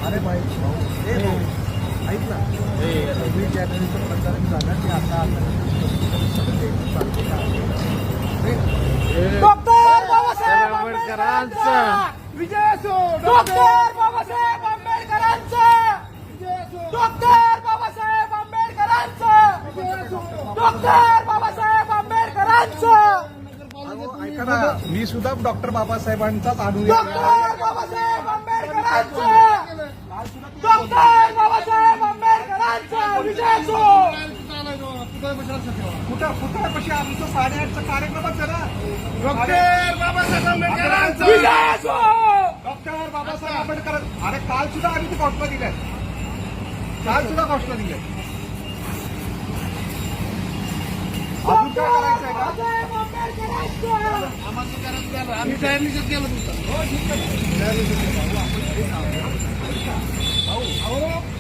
अरे भाई ऐक ना, मी ज्या वेळेचं प्रकरण झालं ते आता डॉक्टर बाबासाहेब आंबेडकरांचा विजय असो, डॉक्टर बाबासाहेब आंबेडकरांचा डॉक्टर बाबासाहेब आंबेडकरांचा डॉक्टर बाबासाहेब आंबेडकरांचा ऐका ना, मी सुद्धा डॉक्टर बाबासाहेबांचाच अनुयायी डॉक्टर बाबासाहेब आंबेडकरांचा डॉक्टर बाबासाहेब आंबेडकरांचा विजय असो. कुठं आमचं 8:30चा कार्यक्रमच आहे ना. डॉक्टर बाबासाहेब आंबेडकरांचा विजय असो. डॉक्टर बाबासाहेब आंबेडकर, अरे काल सुद्धा आम्ही ते घोषणा दिल्या, काल सुद्धा घोषणा दिल्या. अजून काय करायचं आहे का? बाबासाहेब आंबेडकरांचा आम्ही तयारीच केलं तुमचं.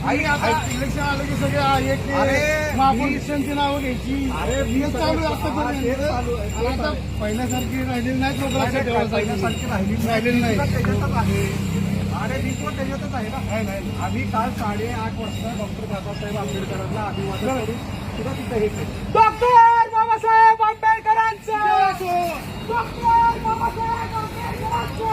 आई आता इलेक्शन आलं की सगळे एक अरे, महापौरांची नावं घ्यायची. अरे मी तेच चालू आहे आतापर्यंत. चालू आहे. आणि आता पहिल्यासारखी राहिलेली नाहीत लोक लक्षात नाही, ठेवायला पहिल्यासारखी राहिलेली राहिलेली नाही. त्याच्यातच आहे. अरे मी पण त्याच्यातच आहे ना. आम्ही काल 8:30 वाजता डॉक्टर बाबासाहेब आंबेडकरांना अभिवादन करून सुद्धा तिथं हे केलं. डॉक्टर बाबासाहेब आंबेडकरांचा डॉक्टर बाबासाहेब आंबेडकरांचा